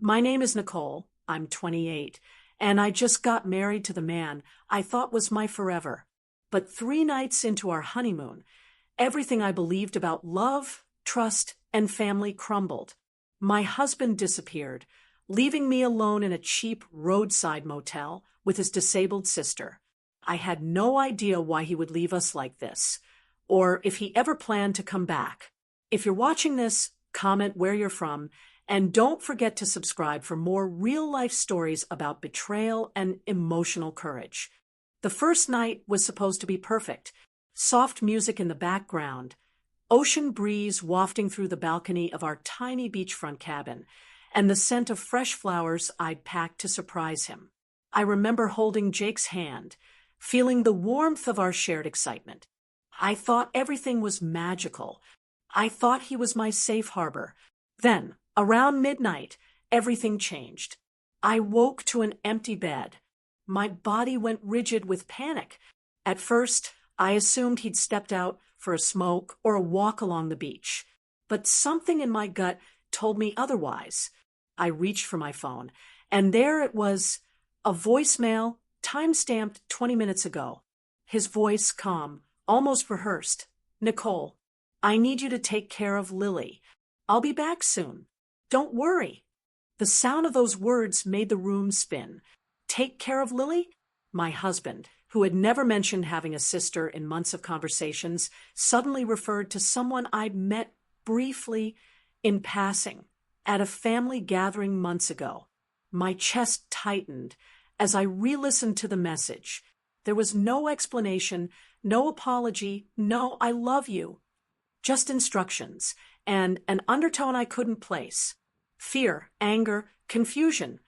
My name is Nicole. I'm 28, and I just got married to the man I thought was my forever. But 3 nights into our honeymoon, everything I believed about love, trust, and family crumbled. My husband disappeared, leaving me alone in a cheap roadside motel with his disabled sister. I had no idea why he would leave us like this, or if he ever planned to come back. If you're watching this, comment where you're from, and don't forget to subscribe for more real-life stories about betrayal and emotional courage. The first night was supposed to be perfect. Soft music in the background, ocean breeze wafting through the balcony of our tiny beachfront cabin, and the scent of fresh flowers I'd packed to surprise him. I remember holding Jake's hand, feeling the warmth of our shared excitement. I thought everything was magical. I thought he was my safe harbor. Then, around midnight, everything changed. I woke to an empty bed. My body went rigid with panic. At first, I assumed he'd stepped out for a smoke or a walk along the beach. But something in my gut told me otherwise. I reached for my phone, and there it was, a voicemail, time-stamped 20 minutes ago. His voice calm, almost rehearsed. "Nicole, I need you to take care of Lily. I'll be back soon. Don't worry." The sound of those words made the room spin. Take care of Lily? My husband, who had never mentioned having a sister in months of conversations, suddenly referred to someone I'd met briefly in passing at a family gathering months ago. My chest tightened as I re-listened to the message. There was no explanation, no apology, no "I love you." Just instructions, and an undertone I couldn't place. Fear, anger, confusion,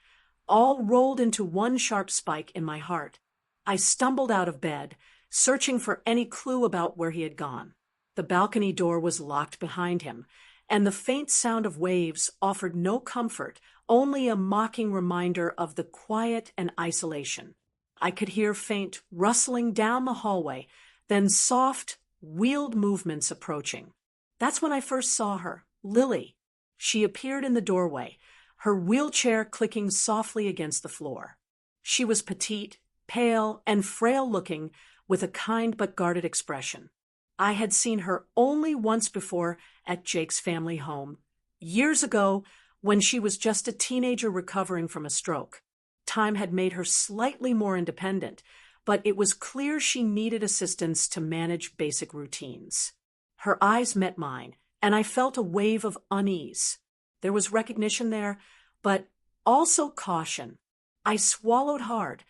all rolled into one sharp spike in my heart. I stumbled out of bed, searching for any clue about where he had gone. The balcony door was locked behind him, and the faint sound of waves offered no comfort, only a mocking reminder of the quiet and isolation. I could hear faint rustling down the hallway, then soft, wheeled movements approaching. That's when I first saw her, Lily. She appeared in the doorway, her wheelchair clicking softly against the floor. She was petite, pale, and frail-looking, with a kind but guarded expression. I had seen her only once before at Jake's family home, years ago when she was just a teenager recovering from a stroke. Time had made her slightly more independent, but it was clear she needed assistance to manage basic routines. Her eyes met mine, and I felt a wave of unease. There was recognition there, but also caution. I swallowed hard.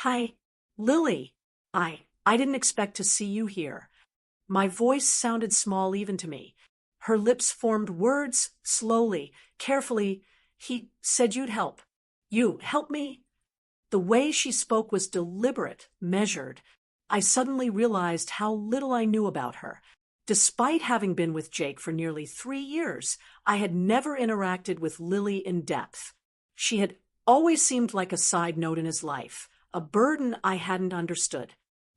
"Hi, Lily. I didn't expect to see you here." My voice sounded small even to me. Her lips formed words, slowly, carefully. "He said you'd help. You help me?" The way she spoke was deliberate, measured. I suddenly realized how little I knew about her. Despite having been with Jake for nearly 3 years, I had never interacted with Lily in depth. She had always seemed like a side note in his life, a burden I hadn't understood.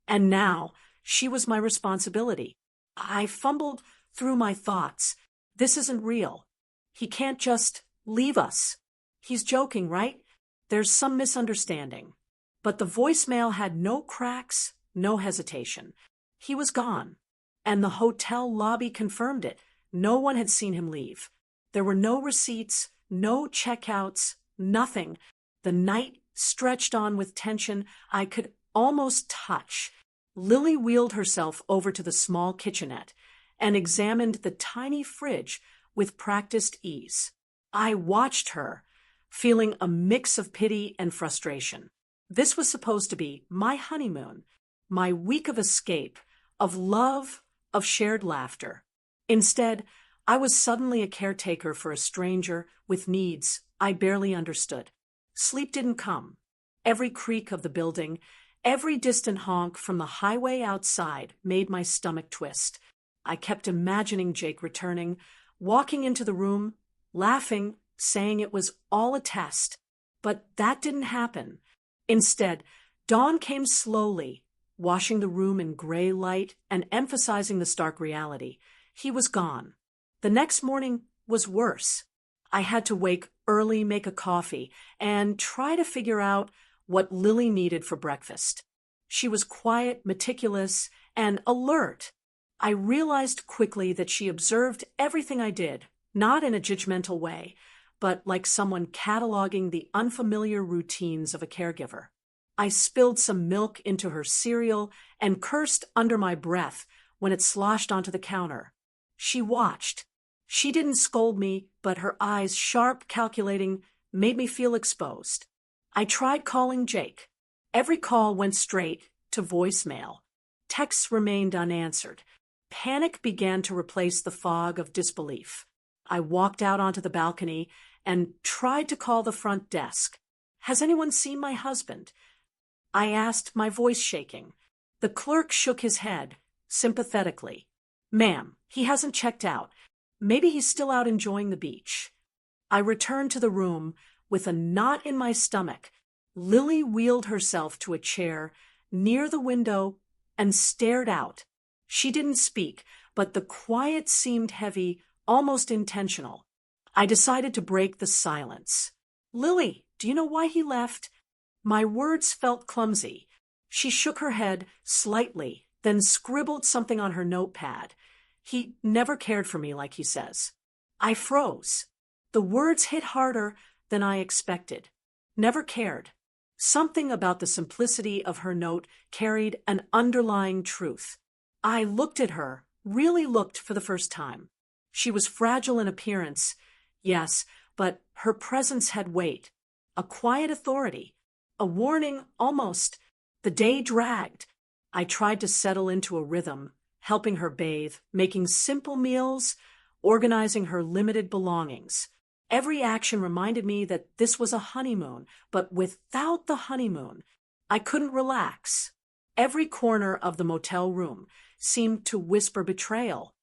And now, she was my responsibility. I fumbled through my thoughts. This isn't real. He can't just leave us. He's joking, right? There's some misunderstanding. But the voicemail had no cracks, no hesitation. He was gone. And the hotel lobby confirmed it. No one had seen him leave. There were no receipts, no checkouts, nothing. The night stretched on with tension I could almost touch. Lily wheeled herself over to the small kitchenette and examined the tiny fridge with practiced ease. I watched her, feeling a mix of pity and frustration. This was supposed to be my honeymoon, my week of escape, of love, of shared laughter. Instead, I was suddenly a caretaker for a stranger with needs I barely understood. Sleep didn't come. Every creak of the building, every distant honk from the highway outside made my stomach twist. I kept imagining Jake returning, walking into the room, laughing, saying it was all a test. But that didn't happen. Instead, dawn came slowly, washing the room in gray light and emphasizing the stark reality. He was gone. The next morning was worse. I had to wake early, make a coffee, and try to figure out what Lily needed for breakfast. She was quiet, meticulous, and alert. I realized quickly that she observed everything I did, not in a judgmental way, but like someone cataloging the unfamiliar routines of a caregiver. I spilled some milk into her cereal and cursed under my breath when it sloshed onto the counter. She watched. She didn't scold me, but her eyes, sharp, calculating, made me feel exposed. I tried calling Jake. Every call went straight to voicemail. Texts remained unanswered. Panic began to replace the fog of disbelief. I walked out onto the balcony and tried to call the front desk. "Has anyone seen my husband?" I asked, my voice shaking. The clerk shook his head, sympathetically. "Ma'am, he hasn't checked out. Maybe he's still out enjoying the beach." I returned to the room with a knot in my stomach. Lily wheeled herself to a chair near the window and stared out. She didn't speak, but the quiet seemed heavy, almost intentional. I decided to break the silence. "Lily, do you know why he left?" My words felt clumsy. She shook her head slightly, then scribbled something on her notepad. "He never cared for me, like he says." I froze. The words hit harder than I expected. Never cared. Something about the simplicity of her note carried an underlying truth. I looked at her, really looked for the first time. She was fragile in appearance, yes, but her presence had weight. A quiet authority. A warning, almost. The day dragged. I tried to settle into a rhythm, helping her bathe, making simple meals, organizing her limited belongings. Every action reminded me that this was a honeymoon, but without the honeymoon, I couldn't relax. Every corner of the motel room seemed to whisper betrayal.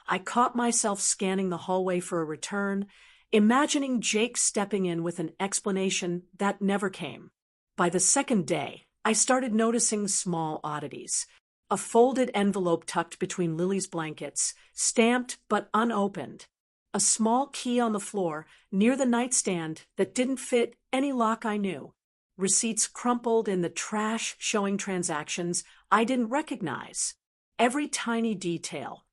I caught myself scanning the hallway for a return, imagining Jake stepping in with an explanation that never came. By the second day, I started noticing small oddities. A folded envelope tucked between Lily's blankets, stamped but unopened. A small key on the floor near the nightstand that didn't fit any lock I knew. Receipts crumpled in the trash showing transactions I didn't recognize. Every tiny detail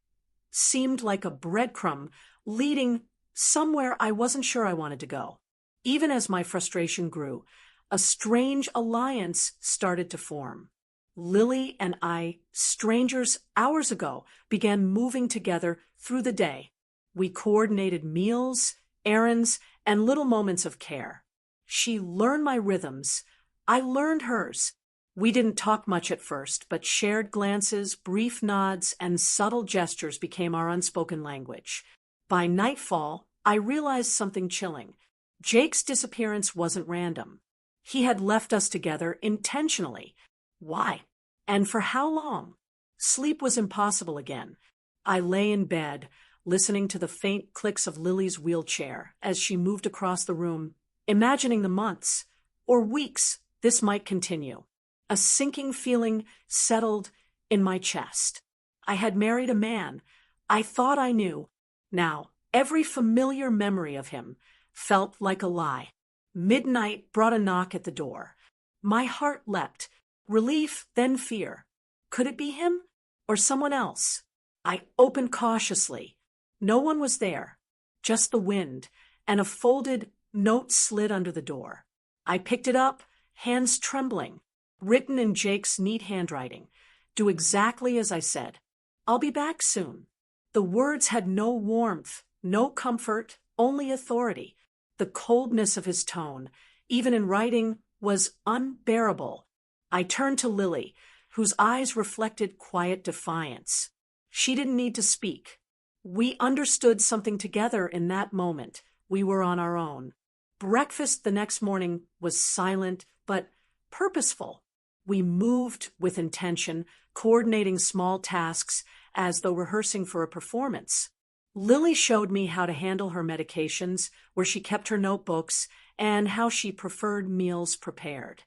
seemed like a breadcrumb leading somewhere I wasn't sure I wanted to go. Even as my frustration grew, a strange alliance started to form. Lily and I, strangers hours ago, began moving together through the day. We coordinated meals, errands, and little moments of care. She learned my rhythms. I learned hers. We didn't talk much at first, but shared glances, brief nods, and subtle gestures became our unspoken language. By nightfall, I realized something chilling. Jake's disappearance wasn't random. He had left us together intentionally. Why? And for how long? Sleep was impossible again. I lay in bed, listening to the faint clicks of Lily's wheelchair as she moved across the room, imagining the months or weeks this might continue. A sinking feeling settled in my chest. I had married a man I thought I knew. Now, every familiar memory of him felt like a lie. Midnight brought a knock at the door. My heart leapt. Relief, then fear. Could it be him or someone else? I opened cautiously. No one was there, just the wind, and a folded note slid under the door. I picked it up, hands trembling, written in Jake's neat handwriting. "Do exactly as I said. I'll be back soon." The words had no warmth, no comfort, only authority. The coldness of his tone, even in writing, was unbearable. I turned to Lily, whose eyes reflected quiet defiance. She didn't need to speak. We understood something together in that moment. We were on our own. Breakfast the next morning was silent but purposeful. We moved with intention, coordinating small tasks as though rehearsing for a performance. Lily showed me how to handle her medications, where she kept her notebooks, and how she preferred meals prepared.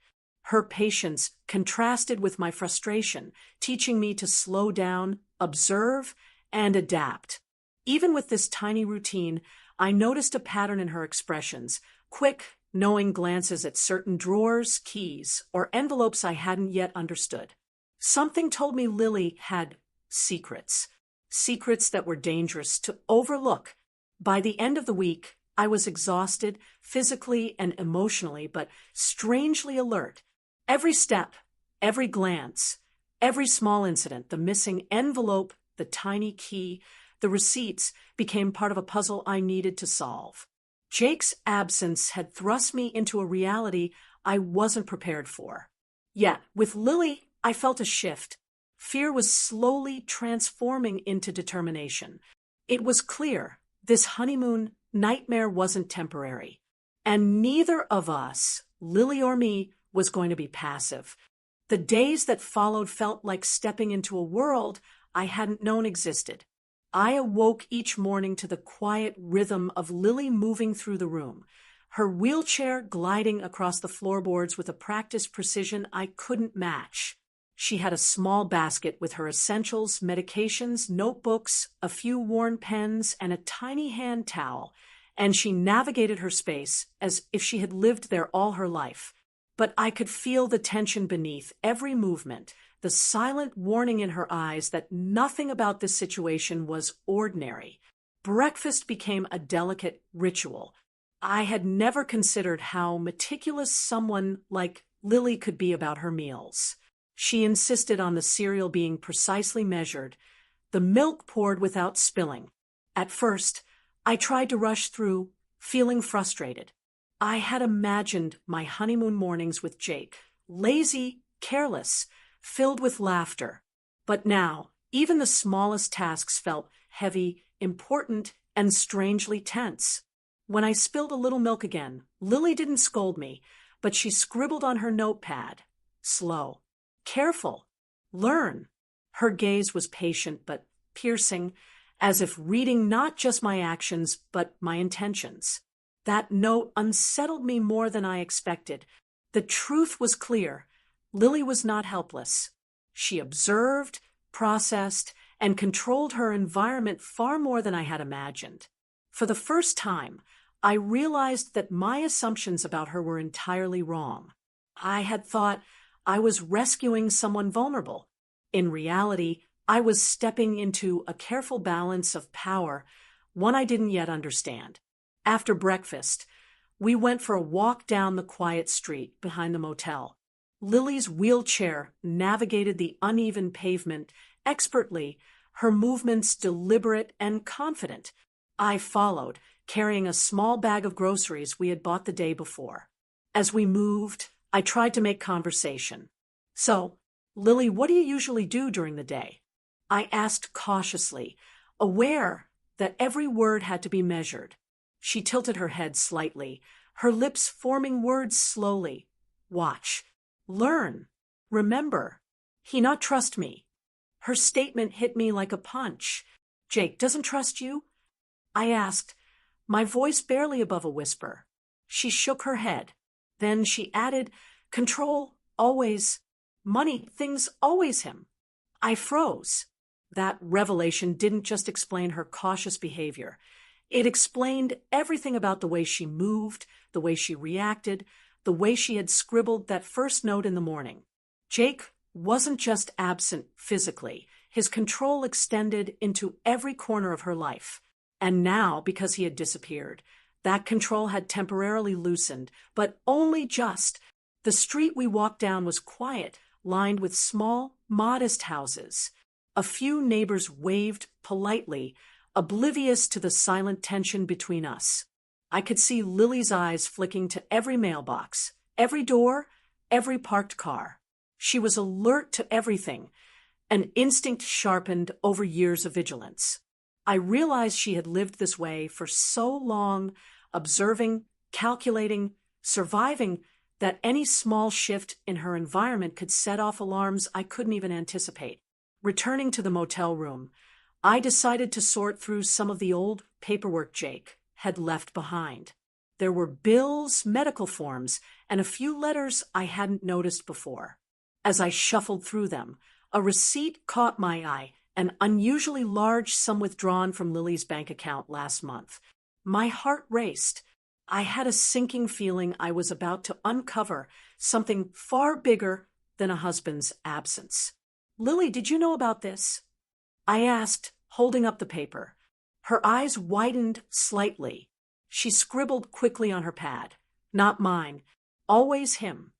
Her patience contrasted with my frustration, teaching me to slow down, observe, and adapt. Even with this tiny routine, I noticed a pattern in her expressions, quick, knowing glances at certain drawers, keys, or envelopes I hadn't yet understood. Something told me Lily had secrets. Secrets that were dangerous to overlook. By the end of the week, I was exhausted, physically and emotionally, but strangely alert. Every step, every glance, every small incident, the missing envelope, the tiny key, the receipts became part of a puzzle I needed to solve. Jake's absence had thrust me into a reality I wasn't prepared for. Yet, with Lily, I felt a shift. Fear was slowly transforming into determination. It was clear this honeymoon nightmare wasn't temporary. And neither of us, Lily or me, was going to be passive. The days that followed felt like stepping into a world I hadn't known existed. I awoke each morning to the quiet rhythm of Lily moving through the room, her wheelchair gliding across the floorboards with a practiced precision I couldn't match. She had a small basket with her essentials, medications, notebooks, a few worn pens, and a tiny hand towel, and she navigated her space as if she had lived there all her life. But I could feel the tension beneath every movement, the silent warning in her eyes that nothing about this situation was ordinary. Breakfast became a delicate ritual. I had never considered how meticulous someone like Lily could be about her meals. She insisted on the cereal being precisely measured, the milk poured without spilling. At first, I tried to rush through, feeling frustrated. I had imagined my honeymoon mornings with Jake, lazy, careless, filled with laughter. But now, even the smallest tasks felt heavy, important, and strangely tense. When I spilled a little milk again, Lily didn't scold me, but she scribbled on her notepad. Slow. Careful. Learn. Her gaze was patient but piercing, as if reading not just my actions but my intentions. That note unsettled me more than I expected. The truth was clear. Lily was not helpless. She observed, processed, and controlled her environment far more than I had imagined. For the first time, I realized that my assumptions about her were entirely wrong. I had thought I was rescuing someone vulnerable. In reality, I was stepping into a careful balance of power, one I didn't yet understand. After breakfast, we went for a walk down the quiet street behind the motel. Lily's wheelchair navigated the uneven pavement expertly, her movements deliberate and confident. I followed, carrying a small bag of groceries we had bought the day before. As we moved, I tried to make conversation. So, Lily, what do you usually do during the day? I asked cautiously, aware that every word had to be measured. She tilted her head slightly, her lips forming words slowly. Watch. Learn. Remember. He not trust me. Her statement hit me like a punch. Jake doesn't trust you? I asked, my voice barely above a whisper. She shook her head. Then she added, control, always. Money, things, always him. I froze. That revelation didn't just explain her cautious behavior. It explained everything about the way she moved, the way she reacted, the way she had scribbled that first note in the morning. Jake wasn't just absent physically. His control extended into every corner of her life. And now, because he had disappeared, that control had temporarily loosened, but only just. The street we walked down was quiet, lined with small, modest houses. A few neighbors waved politely, oblivious to the silent tension between us. I could see Lily's eyes flicking to every mailbox, every door, every parked car. She was alert to everything, an instinct sharpened over years of vigilance. I realized she had lived this way for so long, observing, calculating, surviving, that any small shift in her environment could set off alarms I couldn't even anticipate. Returning to the motel room, I decided to sort through some of the old paperwork Jake had left behind. There were bills, medical forms, and a few letters I hadn't noticed before. As I shuffled through them, a receipt caught my eye, an unusually large sum withdrawn from Lily's bank account last month. My heart raced. I had a sinking feeling I was about to uncover something far bigger than a husband's absence. Lily, did you know about this? I asked, holding up the paper. Her eyes widened slightly. She scribbled quickly on her pad. Not mine. Always him.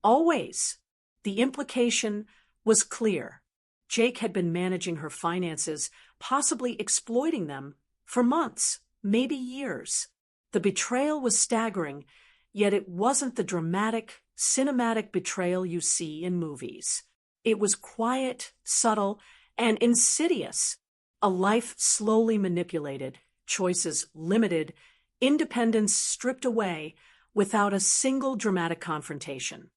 Always. The implication was clear. Jake had been managing her finances, possibly exploiting them, for months, maybe years. The betrayal was staggering, yet it wasn't the dramatic, cinematic betrayal you see in movies. It was quiet, subtle, and insidious. A life slowly manipulated, choices limited, independence stripped away without a single dramatic confrontation.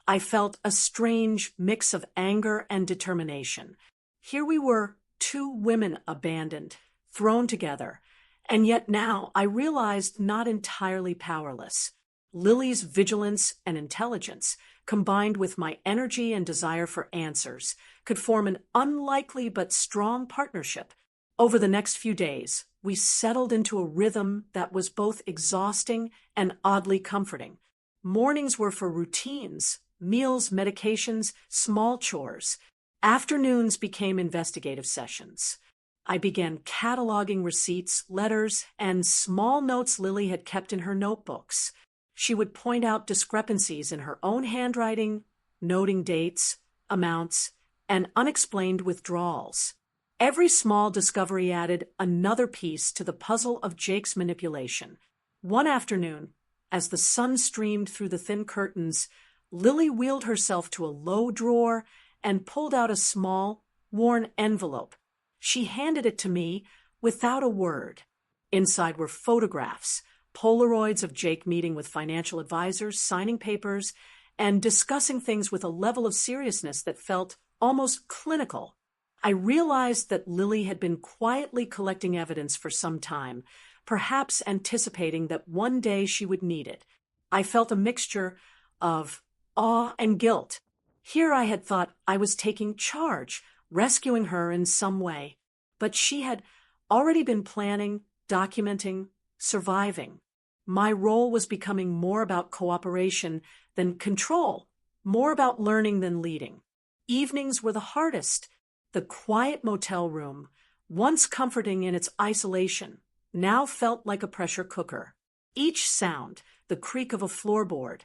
I felt a strange mix of anger and determination. Here we were, two women abandoned, thrown together, and yet now I realized not entirely powerless. Lily's vigilance and intelligence, combined with my energy and desire for answers, could form an unlikely but strong partnership. Over the next few days, we settled into a rhythm that was both exhausting and oddly comforting. Mornings were for routines, meals, medications, small chores. Afternoons became investigative sessions. I began cataloging receipts, letters, and small notes Lily had kept in her notebooks. She would point out discrepancies in her own handwriting, noting dates, amounts, and unexplained withdrawals. Every small discovery added another piece to the puzzle of Jake's manipulation. One afternoon, as the sun streamed through the thin curtains, Lily wheeled herself to a low drawer and pulled out a small, worn envelope. She handed it to me without a word. Inside were photographs, Polaroids of Jake meeting with financial advisors, signing papers, and discussing things with a level of seriousness that felt almost clinical. I realized that Lily had been quietly collecting evidence for some time, perhaps anticipating that one day she would need it. I felt a mixture of awe and guilt. Here I had thought I was taking charge, rescuing her in some way, but she had already been planning, documenting, surviving. My role was becoming more about cooperation than control, more about learning than leading. Evenings were the hardest. The quiet motel room, once comforting in its isolation, now felt like a pressure cooker. Each sound, the creak of a floorboard,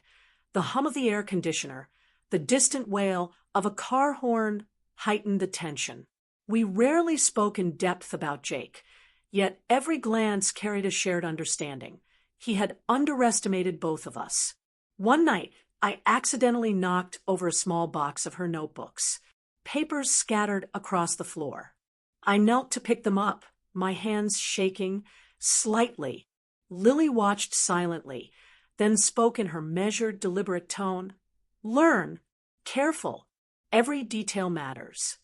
the hum of the air conditioner, the distant wail of a car horn heightened the tension. We rarely spoke in depth about Jake, yet every glance carried a shared understanding. He had underestimated both of us. One night, I accidentally knocked over a small box of her notebooks. Papers scattered across the floor. I knelt to pick them up, my hands shaking slightly. Lily watched silently, then spoke in her measured, deliberate tone. Learn. Careful. Every detail matters.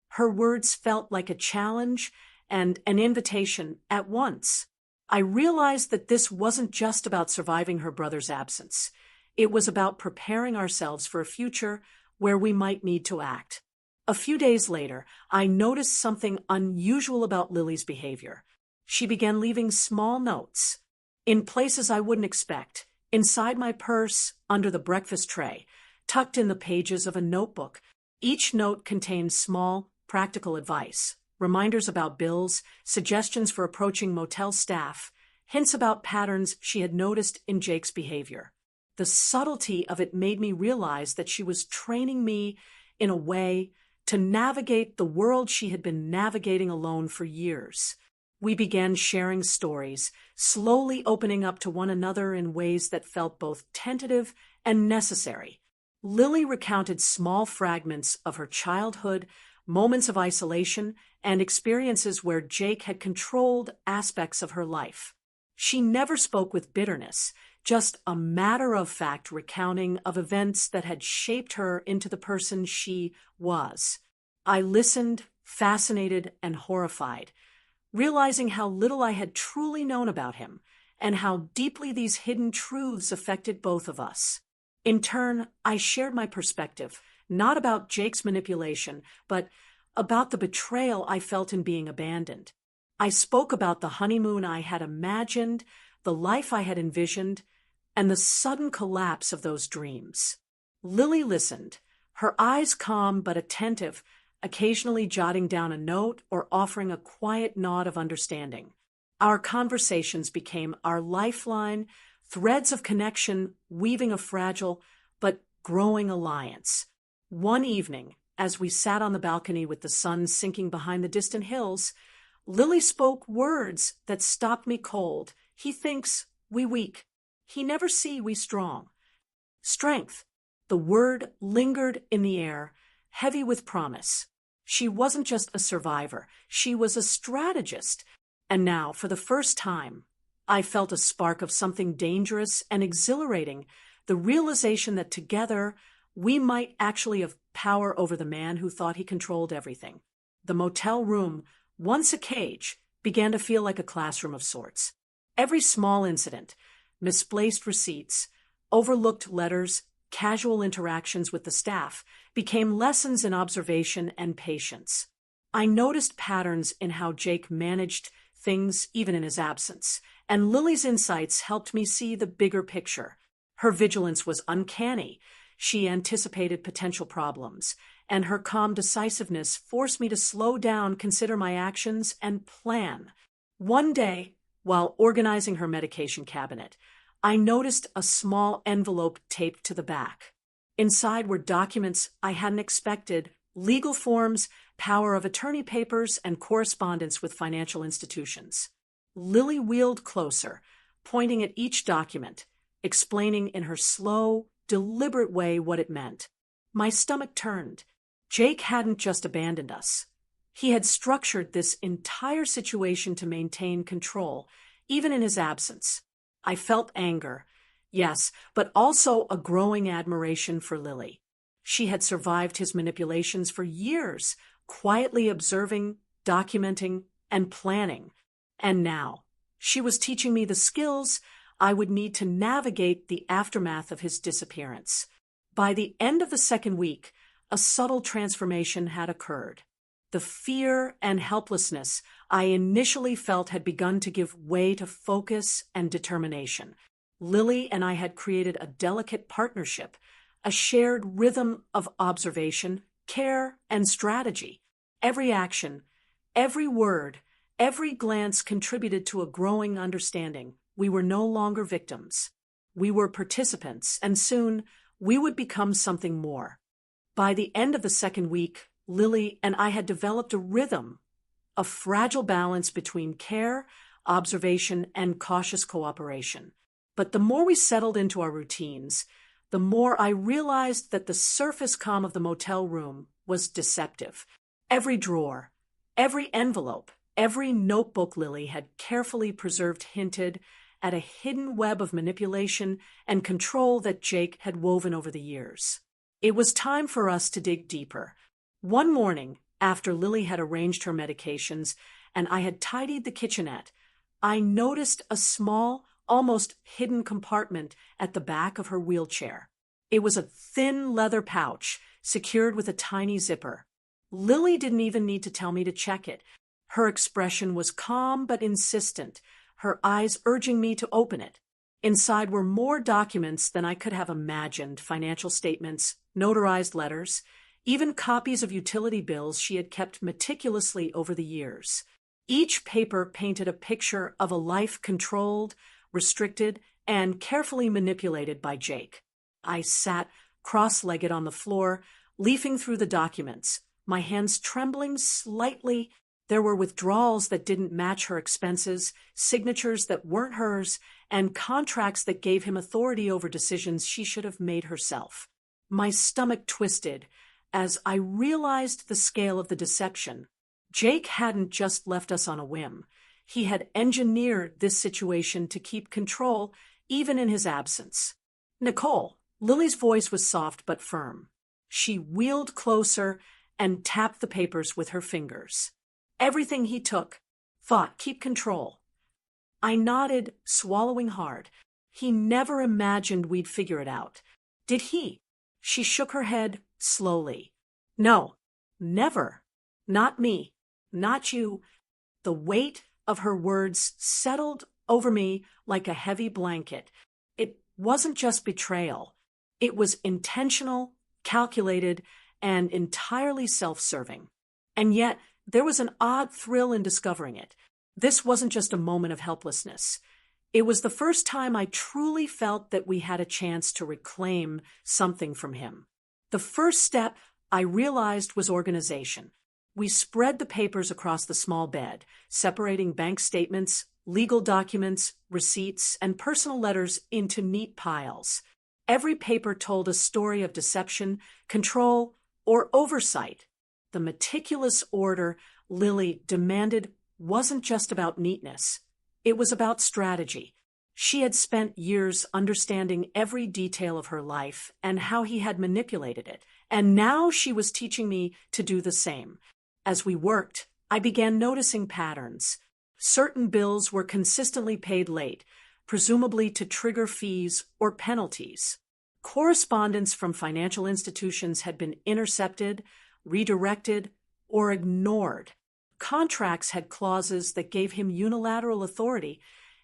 Her words felt like a challenge and an invitation at once. I realized that this wasn't just about surviving her brother's absence. It was about preparing ourselves for a future where we might need to act. A few days later, I noticed something unusual about Lily's behavior. She began leaving small notes in places I wouldn't expect, inside my purse, under the breakfast tray, tucked in the pages of a notebook. Each note contained small, practical advice, reminders about bills, suggestions for approaching motel staff, hints about patterns she had noticed in Jake's behavior. The subtlety of it made me realize that she was training me in a way to navigate the world she had been navigating alone for years. We began sharing stories, slowly opening up to one another in ways that felt both tentative and necessary. Lily recounted small fragments of her childhood, moments of isolation, and experiences where Jake had controlled aspects of her life. She never spoke with bitterness, just a matter-of-fact recounting of events that had shaped her into the person she was. I listened, fascinated and horrified, realizing how little I had truly known about him and how deeply these hidden truths affected both of us. In turn, I shared my perspective, not about Jake's manipulation, but about the betrayal I felt in being abandoned. I spoke about the honeymoon I had imagined, the life I had envisioned, and the sudden collapse of those dreams. Lily listened, her eyes calm but attentive, occasionally jotting down a note or offering a quiet nod of understanding. Our conversations became our lifeline, threads of connection weaving a fragile but growing alliance. One evening, as we sat on the balcony with the sun sinking behind the distant hills, Lily spoke words that stopped me cold. He thinks we weak. He never see we strong. Strength. The word lingered in the air, heavy with promise. She wasn't just a survivor. She was a strategist. And now, for the first time, I felt a spark of something dangerous and exhilarating, the realization that together we might actually have power over the man who thought he controlled everything. The motel room, once a cage, began to feel like a classroom of sorts. Every small incident, misplaced receipts, overlooked letters, casual interactions with the staff, became lessons in observation and patience. I noticed patterns in how Jake managed things even in his absence, and Lily's insights helped me see the bigger picture. Her vigilance was uncanny. She anticipated potential problems, and her calm decisiveness forced me to slow down, consider my actions, and plan. One day, while organizing her medication cabinet, I noticed a small envelope taped to the back. Inside were documents I hadn't expected, legal forms, power of attorney papers, and correspondence with financial institutions. Lily wheeled closer, pointing at each document, explaining in her slow, deliberate way what it meant. My stomach turned. Jake hadn't just abandoned us. He had structured this entire situation to maintain control, even in his absence. I felt anger, yes, but also a growing admiration for Lily. She had survived his manipulations for years, quietly observing, documenting, and planning. And now, she was teaching me the skills I would need to navigate the aftermath of his disappearance. By the end of the second week, a subtle transformation had occurred. The fear and helplessness I initially felt had begun to give way to focus and determination. Lily and I had created a delicate partnership, a shared rhythm of observation, care, and strategy. Every action, every word, every glance contributed to a growing understanding. We were no longer victims. We were participants, and soon we would become something more. By the end of the second week, Lily and I had developed a rhythm, a fragile balance between care, observation, and cautious cooperation. But the more we settled into our routines, the more I realized that the surface calm of the motel room was deceptive. Every drawer, every envelope, every notebook Lily had carefully preserved hinted at a hidden web of manipulation and control that Jake had woven over the years. It was time for us to dig deeper. One morning, after Lily had arranged her medications and I had tidied the kitchenette, I noticed a small, almost hidden compartment at the back of her wheelchair. It was a thin leather pouch, secured with a tiny zipper. Lily didn't even need to tell me to check it. Her expression was calm but insistent, her eyes urging me to open it. Inside were more documents than I could have imagined: financial statements, notarized letters, even copies of utility bills she had kept meticulously over the years. Each paper painted a picture of a life controlled, restricted, and carefully manipulated by Jake. I sat cross-legged on the floor, leafing through the documents, my hands trembling slightly. There were withdrawals that didn't match her expenses, signatures that weren't hers, and contracts that gave him authority over decisions she should have made herself. My stomach twisted as I realized the scale of the deception. Jake hadn't just left us on a whim. He had engineered this situation to keep control, even in his absence. "Nicole," Lily's voice was soft but firm. She wheeled closer and tapped the papers with her fingers. "Everything he took, thought, keep control." I nodded, swallowing hard. He never imagined we'd figure it out. Did he? She shook her head slowly. "No, never. Not me. Not you." The weight of her words settled over me like a heavy blanket. It wasn't just betrayal. It was intentional, calculated, and entirely self-serving. And yet, there was an odd thrill in discovering it. This wasn't just a moment of helplessness. It was the first time I truly felt that we had a chance to reclaim something from him. The first step I realized was organization. We spread the papers across the small bed, separating bank statements, legal documents, receipts, and personal letters into neat piles. Every paper told a story of deception, control, or oversight. The meticulous order Lily demanded wasn't just about neatness. It was about strategy. She had spent years understanding every detail of her life and how he had manipulated it, and now she was teaching me to do the same. As we worked, I began noticing patterns. Certain bills were consistently paid late, presumably to trigger fees or penalties. Correspondence from financial institutions had been intercepted, redirected, or ignored. Contracts had clauses that gave him unilateral authority,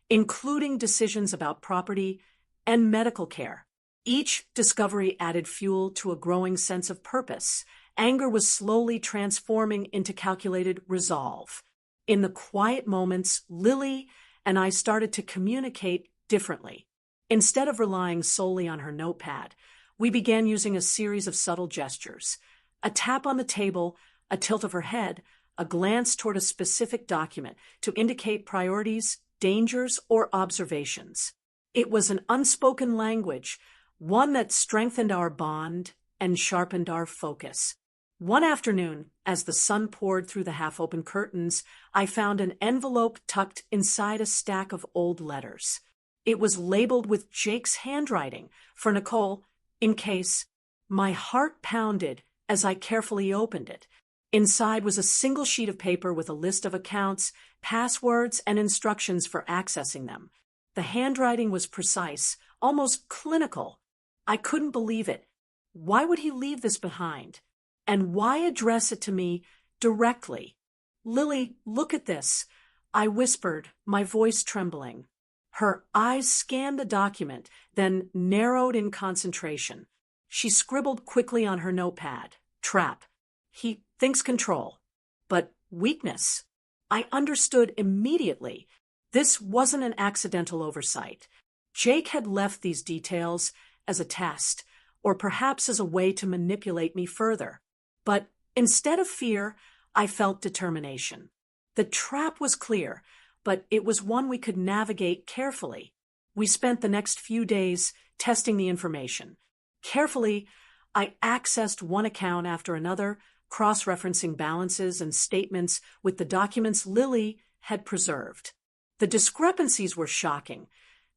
including decisions about property and medical care. Each discovery added fuel to a growing sense of purpose. Anger was slowly transforming into calculated resolve. In the quiet moments, Lily and I started to communicate differently. Instead of relying solely on her notepad, we began using a series of subtle gestures. A tap on the table, a tilt of her head, a glance toward a specific document to indicate priorities, dangers, or observations. It was an unspoken language, one that strengthened our bond and sharpened our focus. One afternoon, as the sun poured through the half-open curtains, I found an envelope tucked inside a stack of old letters. It was labeled with Jake's handwriting, for Nicole, in case. My heart pounded as I carefully opened it. Inside was a single sheet of paper with a list of accounts, passwords, and instructions for accessing them. The handwriting was precise, almost clinical. I couldn't believe it. Why would he leave this behind? And why address it to me directly? "Lily, look at this," I whispered, my voice trembling. Her eyes scanned the document, then narrowed in concentration. She scribbled quickly on her notepad. "Trap. He thinks control. But weakness." I understood immediately. This wasn't an accidental oversight. Jake had left these details as a test, or perhaps as a way to manipulate me further. But instead of fear, I felt determination. The trap was clear, but it was one we could navigate carefully. We spent the next few days testing the information. Carefully, I accessed one account after another, cross-referencing balances and statements with the documents Lily had preserved. The discrepancies were shocking.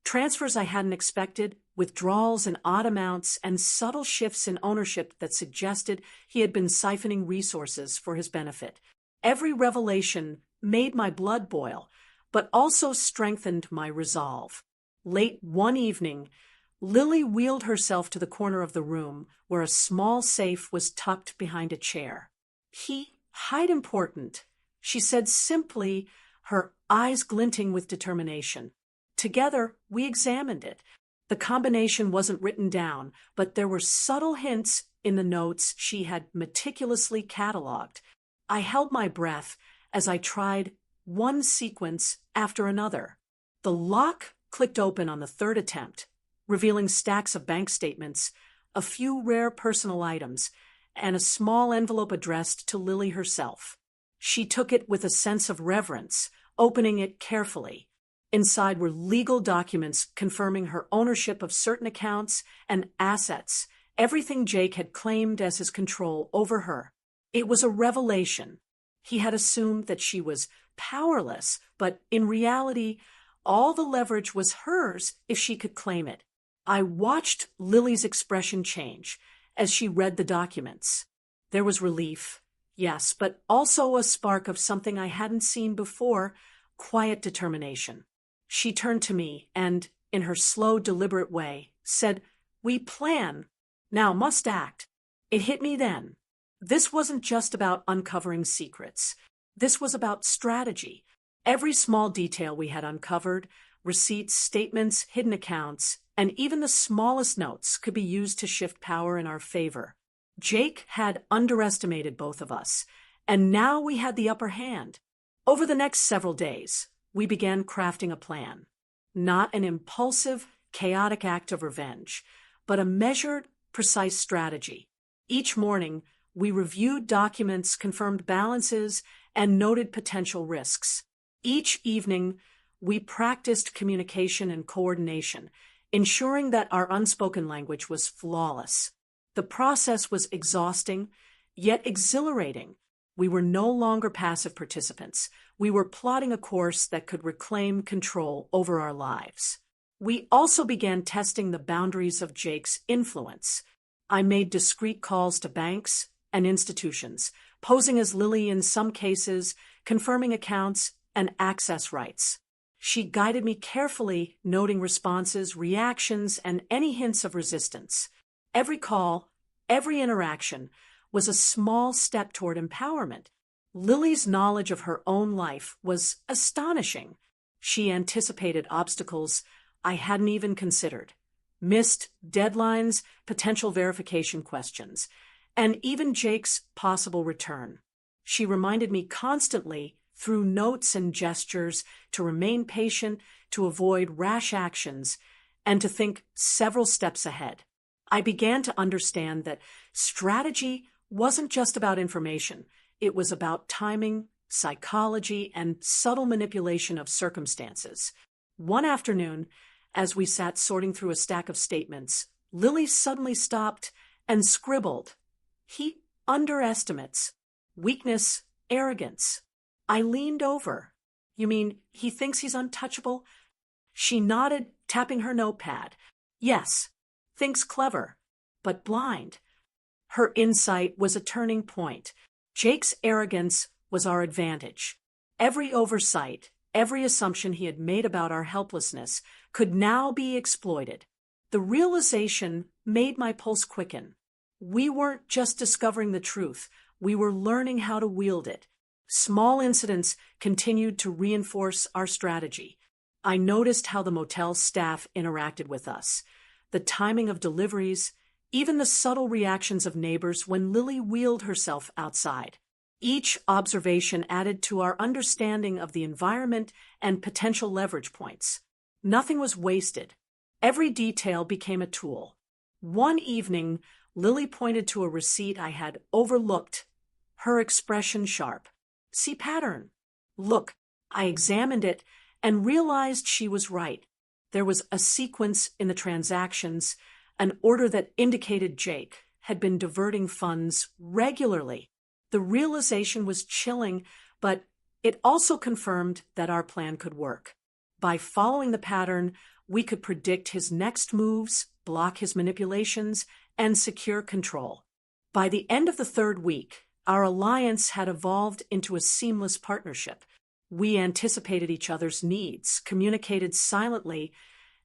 Transfers I hadn't expected, withdrawals in odd amounts, and subtle shifts in ownership that suggested he had been siphoning resources for his benefit. Every revelation made my blood boil, but also strengthened my resolve. Late one evening, Lily wheeled herself to the corner of the room where a small safe was tucked behind a chair. "Hide important," she said simply, her eyes glinting with determination. Together, we examined it. The combination wasn't written down, but there were subtle hints in the notes she had meticulously cataloged. I held my breath as I tried one sequence after another. The lock clicked open on the third attempt, revealing stacks of bank statements, a few rare personal items, and a small envelope addressed to Lily herself. She took it with a sense of reverence, opening it carefully. Inside were legal documents confirming her ownership of certain accounts and assets, everything Jake had claimed as his control over her. It was a revelation. He had assumed that she was powerless, but in reality, all the leverage was hers if she could claim it. I watched Lily's expression change as she read the documents. There was relief, yes, but also a spark of something I hadn't seen before, quiet determination. She turned to me and, in her slow, deliberate way, said, "We plan. Now must act." It hit me then. This wasn't just about uncovering secrets. This was about strategy. Every small detail we had uncovered, Receipts, statements, hidden accounts, and even the smallest notes could be used to shift power in our favor. Jake had underestimated both of us, and now we had the upper hand. Over the next several days, we began crafting a plan. Not an impulsive, chaotic act of revenge, but a measured, precise strategy. Each morning, we reviewed documents, confirmed balances, and noted potential risks. Each evening, we practiced communication and coordination, ensuring that our unspoken language was flawless. The process was exhausting, yet exhilarating. We were no longer passive participants. We were plotting a course that could reclaim control over our lives. We also began testing the boundaries of Jake's influence. I made discreet calls to banks and institutions, posing as Lily in some cases, confirming accounts and access rights. She guided me carefully, noting responses, reactions, and any hints of resistance. Every call, every interaction was a small step toward empowerment. Lily's knowledge of her own life was astonishing. She anticipated obstacles I hadn't even considered. Missed deadlines, potential verification questions, and even Jake's possible return. She reminded me constantly, through notes and gestures, to remain patient, to avoid rash actions, and to think several steps ahead. I began to understand that strategy wasn't just about information. It was about timing, psychology, and subtle manipulation of circumstances. One afternoon, as we sat sorting through a stack of statements, Lily suddenly stopped and scribbled. "He underestimates. Weakness, arrogance." I leaned over. "You mean he thinks he's untouchable?" She nodded, tapping her notepad. "Yes, thinks clever, but blind." Her insight was a turning point. Jake's arrogance was our advantage. Every oversight, every assumption he had made about our helplessness could now be exploited. The realization made my pulse quicken. We weren't just discovering the truth, we were learning how to wield it. Small incidents continued to reinforce our strategy. I noticed how the motel staff interacted with us, the timing of deliveries, even the subtle reactions of neighbors when Lily wheeled herself outside. Each observation added to our understanding of the environment and potential leverage points. Nothing was wasted. Every detail became a tool. One evening, Lily pointed to a receipt I had overlooked, her expression sharp. "See pattern." "Look." I examined it and realized she was right. There was a sequence in the transactions, an order that indicated Jake had been diverting funds regularly. The realization was chilling, but it also confirmed that our plan could work. By following the pattern, we could predict his next moves, block his manipulations, and secure control. By the end of the third week, our alliance had evolved into a seamless partnership. We anticipated each other's needs, communicated silently,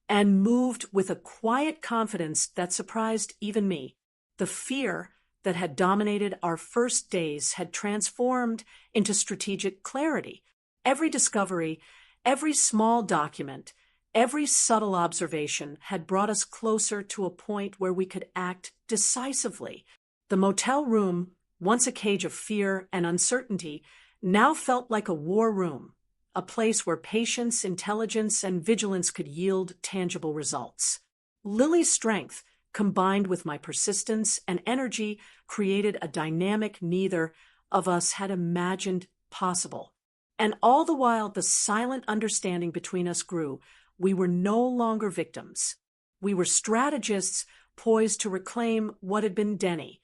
and moved with a quiet confidence that surprised even me. The fear that had dominated our first days had transformed into strategic clarity. Every discovery, every small document, every subtle observation had brought us closer to a point where we could act decisively. The motel room, once a cage of fear and uncertainty, now felt like a war room, a place where patience, intelligence, and vigilance could yield tangible results. Lily's strength, combined with my persistence and energy, created a dynamic neither of us had imagined possible. And all the while the silent understanding between us grew, we were no longer victims. We were strategists poised to reclaim what had been Denny.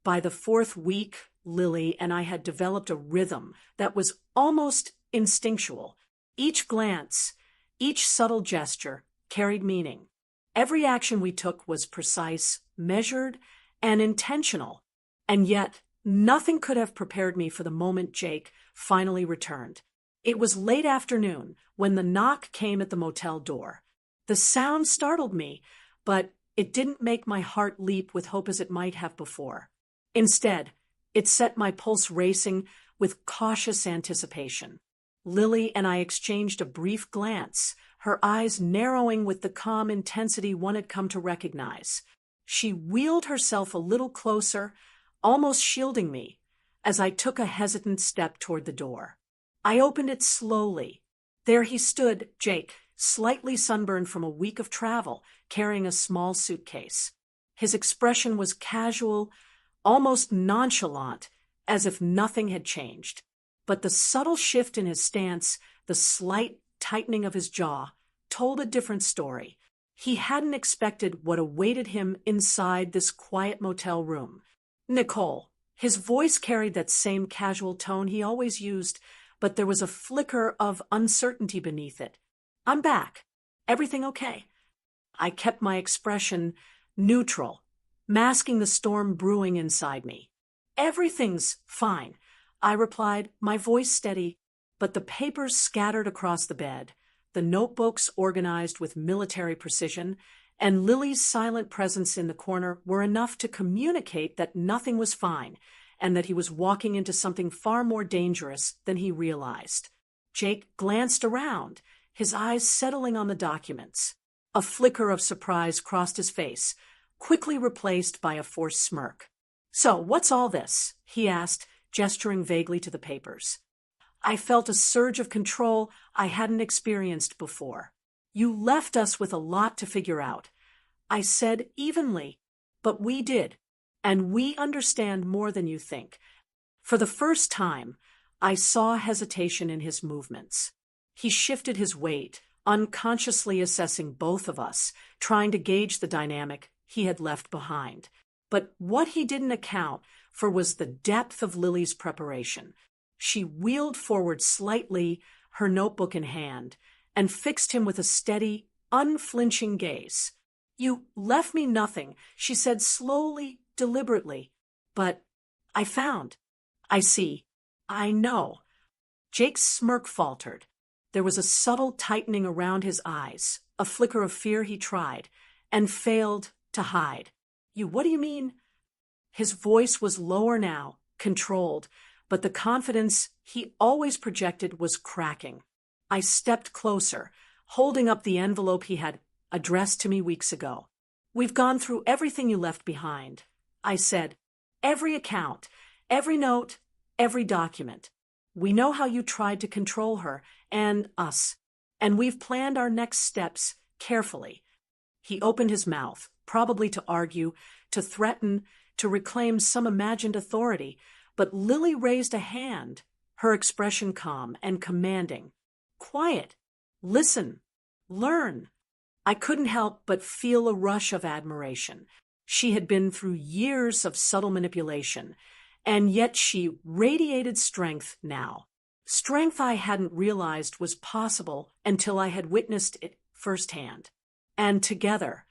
By the fourth week, Lily and I had developed a rhythm that was almost instinctual. Each glance, each subtle gesture carried meaning. Every action we took was precise, measured, and intentional. And yet, nothing could have prepared me for the moment Jake finally returned. It was late afternoon when the knock came at the motel door. The sound startled me, but it didn't make my heart leap with hope as it might have before. Instead, it set my pulse racing with cautious anticipation. Lily and I exchanged a brief glance, her eyes narrowing with the calm intensity one had come to recognize. She wheeled herself a little closer, almost shielding me, as I took a hesitant step toward the door. I opened it slowly. There he stood, Jake, slightly sunburned from a week of travel, carrying a small suitcase. His expression was casual, almost nonchalant, as if nothing had changed. But the subtle shift in his stance, the slight tightening of his jaw, told a different story. He hadn't expected what awaited him inside this quiet motel room. Nicole. His voice carried that same casual tone he always used, but there was a flicker of uncertainty beneath it. I'm back. Everything okay? I kept my expression neutral, masking the storm brewing inside me. Everything's fine, I replied, my voice steady, but the papers scattered across the bed, the notebooks organized with military precision, and Lily's silent presence in the corner were enough to communicate that nothing was fine and that he was walking into something far more dangerous than he realized. Jake glanced around, his eyes settling on the documents. A flicker of surprise crossed his face, quickly replaced by a forced smirk. So, what's all this? He asked, gesturing vaguely to the papers. I felt a surge of control I hadn't experienced before. You left us with a lot to figure out. I said evenly, but we did, and we understand more than you think. For the first time, I saw hesitation in his movements. He shifted his weight, unconsciously assessing both of us, trying to gauge the dynamic he had left behind. But what he didn't account for was the depth of Lily's preparation. She wheeled forward slightly, her notebook in hand, and fixed him with a steady, unflinching gaze. You left me nothing, she said slowly, deliberately. But I found. I see. I know. Jake's smirk faltered. There was a subtle tightening around his eyes, a flicker of fear he tried, and failed to hide. What do you mean? His voice was lower now, controlled, but the confidence he always projected was cracking. I stepped closer, holding up the envelope he had addressed to me weeks ago. We've gone through everything you left behind, I said. Every account, every note, every document. We know how you tried to control her and us, and we've planned our next steps carefully. He opened his mouth, probably to argue, to threaten, to reclaim some imagined authority, but Lily raised a hand, her expression calm and commanding. Quiet. Listen. Learn. I couldn't help but feel a rush of admiration. She had been through years of subtle manipulation, and yet she radiated strength now. Strength I hadn't realized was possible until I had witnessed it firsthand. And together,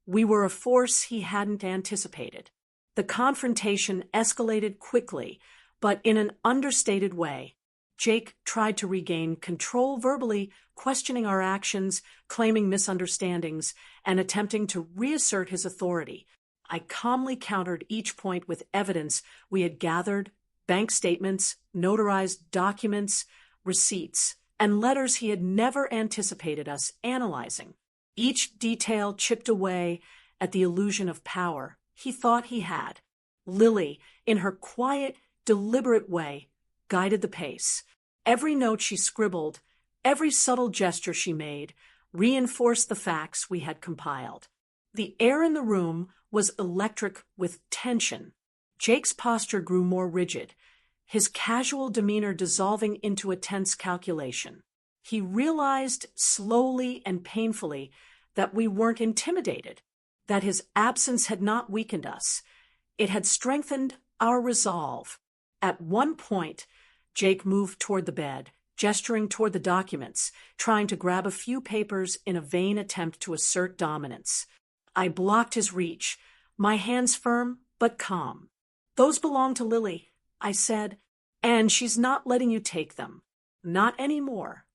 we were a force he hadn't anticipated. The confrontation escalated quickly, but in an understated way. Jake tried to regain control verbally, questioning our actions, claiming misunderstandings, and attempting to reassert his authority. I calmly countered each point with evidence we had gathered, bank statements, notarized documents, receipts, and letters he had never anticipated us analyzing. Each detail chipped away at the illusion of power he thought he had. Lily, in her quiet, deliberate way, guided the pace. Every note she scribbled, every subtle gesture she made, reinforced the facts we had compiled. The air in the room was electric with tension. Jake's posture grew more rigid, his casual demeanor dissolving into a tense calculation. He realized slowly and painfully that we weren't intimidated, that his absence had not weakened us. It had strengthened our resolve. At one point, Jake moved toward the bed, gesturing toward the documents, trying to grab a few papers in a vain attempt to assert dominance. I blocked his reach, my hands firm but calm. Those belong to Lily, I said, and she's not letting you take them. Not anymore.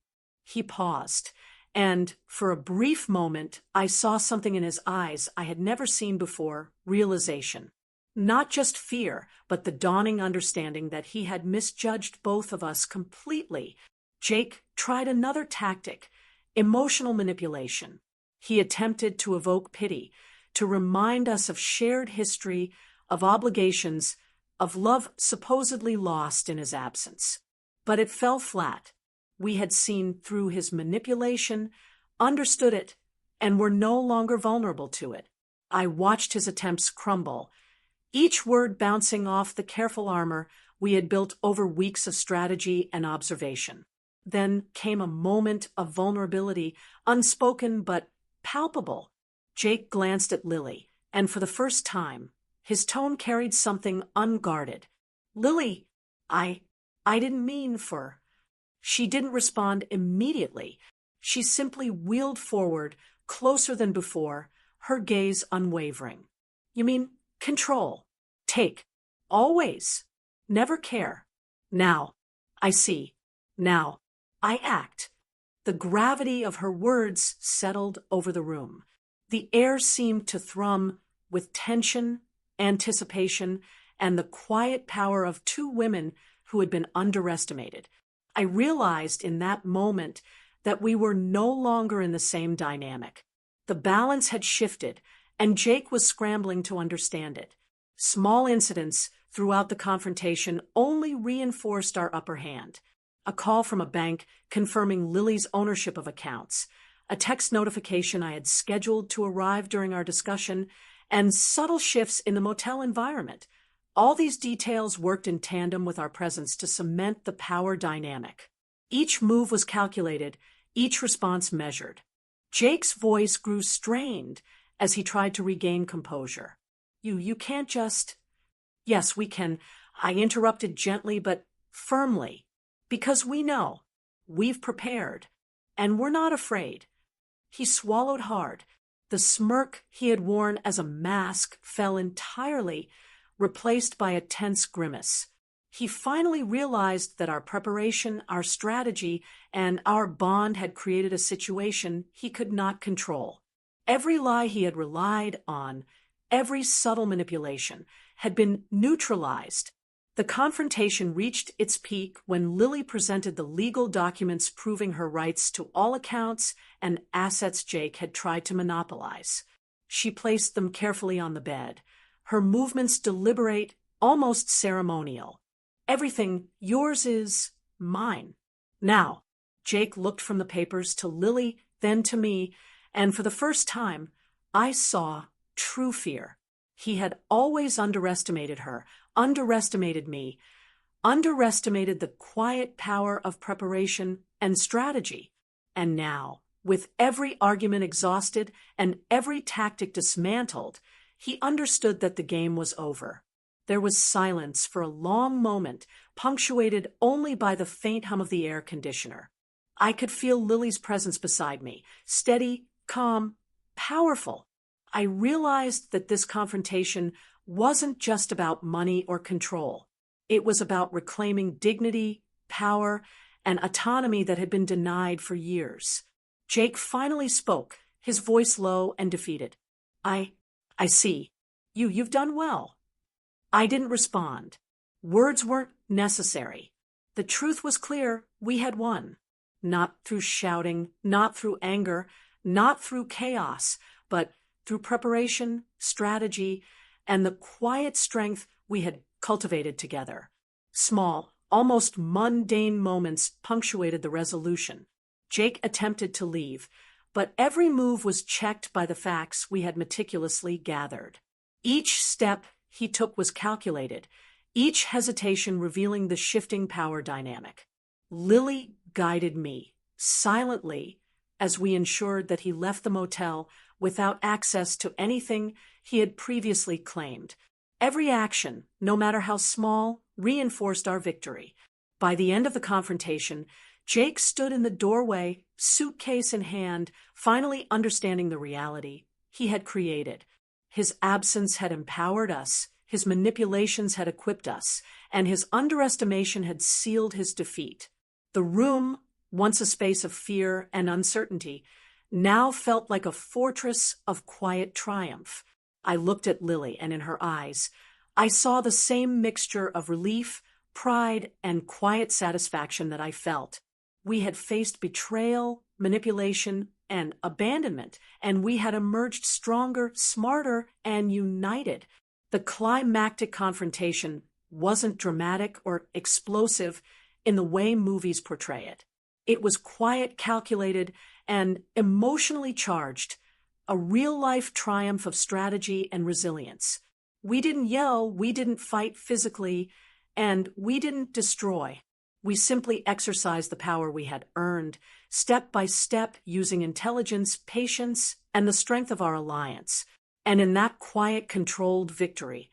He paused, and for a brief moment I saw something in his eyes I had never seen before, realization. Not just fear, but the dawning understanding that he had misjudged both of us completely. Jake tried another tactic, Emotional manipulation. He attempted to evoke pity, to remind us of shared history, of obligations, of love supposedly lost in his absence. But it fell flat. We had seen through his manipulation, understood it, and were no longer vulnerable to it. I watched his attempts crumble, each word bouncing off the careful armor we had built over weeks of strategy and observation. Then came a moment of vulnerability, unspoken but palpable. Jake glanced at Lily, and for the first time, his tone carried something unguarded. "Lily, I didn't mean for—" She didn't respond immediately. She simply wheeled forward, closer than before, her gaze unwavering. "You mean control, take, always, never care. Now, I see. Now, I act." The gravity of her words settled over the room. The air seemed to thrum with tension, anticipation, and the quiet power of two women who had been underestimated. I realized in that moment that we were no longer in the same dynamic. The balance had shifted, and Jake was scrambling to understand it. Small incidents throughout the confrontation only reinforced our upper hand. A call from a bank confirming Lily's ownership of accounts, a text notification I had scheduled to arrive during our discussion, and subtle shifts in the motel environment. All these details worked in tandem with our presence to cement the power dynamic. Each move was calculated, each response measured. Jake's voice grew strained as he tried to regain composure. You can't just—" "Yes, we can," I interrupted gently but firmly. "Because we know. We've prepared. And we're not afraid." He swallowed hard. The smirk he had worn as a mask fell entirely, replaced by a tense grimace. He finally realized that our preparation, our strategy, and our bond had created a situation he could not control. Every lie he had relied on, every subtle manipulation, had been neutralized. The confrontation reached its peak when Lily presented the legal documents proving her rights to all accounts and assets Jake had tried to monopolize. She placed them carefully on the bed, her movements deliberate, almost ceremonial. "Everything yours is mine." Now, Jake looked from the papers to Lily, then to me, and for the first time, I saw true fear. He had always underestimated her, underestimated me, underestimated the quiet power of preparation and strategy. And now, with every argument exhausted and every tactic dismantled, he understood that the game was over. There was silence for a long moment, punctuated only by the faint hum of the air conditioner. I could feel Lily's presence beside me, steady, calm, powerful. I realized that this confrontation wasn't just about money or control. It was about reclaiming dignity, power, and autonomy that had been denied for years. Jake finally spoke, his voice low and defeated. I see. You've done well." I didn't respond. Words weren't necessary. The truth was clear, we had won. Not through shouting, not through anger, not through chaos, but through preparation, strategy, and the quiet strength we had cultivated together. Small, almost mundane moments punctuated the resolution. Jake attempted to leave, but every move was checked by the facts we had meticulously gathered. Each step he took was calculated, each hesitation revealing the shifting power dynamic. Lily guided me, silently, as we ensured that he left the motel without access to anything he had previously claimed. Every action, no matter how small, reinforced our victory. By the end of the confrontation, Jake stood in the doorway, suitcase in hand, finally understanding the reality he had created. His absence had empowered us, his manipulations had equipped us, and his underestimation had sealed his defeat. The room, once a space of fear and uncertainty, now felt like a fortress of quiet triumph. I looked at Lily, and in her eyes, I saw the same mixture of relief, pride, and quiet satisfaction that I felt. We had faced betrayal, manipulation, and abandonment, and we had emerged stronger, smarter, and united. The climactic confrontation wasn't dramatic or explosive in the way movies portray it. It was quiet, calculated, and emotionally charged, a real-life triumph of strategy and resilience. We didn't yell, we didn't fight physically, and we didn't destroy. We simply exercised the power we had earned, step by step, using intelligence, patience, and the strength of our alliance. And in that quiet, controlled victory,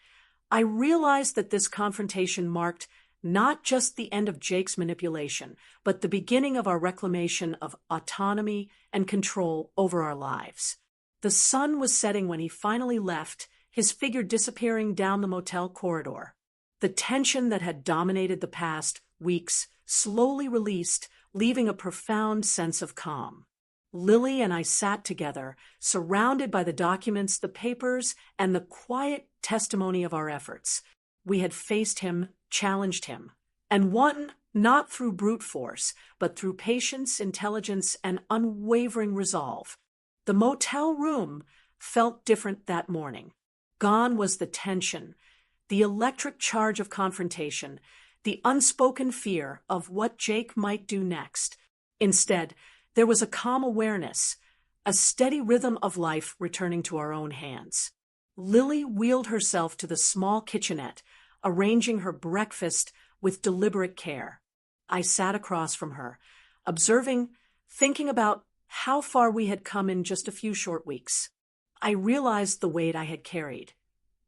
I realized that this confrontation marked not just the end of Jake's manipulation, but the beginning of our reclamation of autonomy and control over our lives. The sun was setting when he finally left, his figure disappearing down the motel corridor. The tension that had dominated the past weeks slowly released, leaving a profound sense of calm. Lily and I sat together, surrounded by the documents, the papers, and the quiet testimony of our efforts. We had faced him, challenged him, and won not through brute force, but through patience, intelligence, and unwavering resolve. The motel room felt different that morning. Gone was the tension, the electric charge of confrontation, the unspoken fear of what Jake might do next. Instead, there was a calm awareness, a steady rhythm of life returning to our own hands. Lily wheeled herself to the small kitchenette, arranging her breakfast with deliberate care. I sat across from her, observing, thinking about how far we had come in just a few short weeks. I realized the weight I had carried,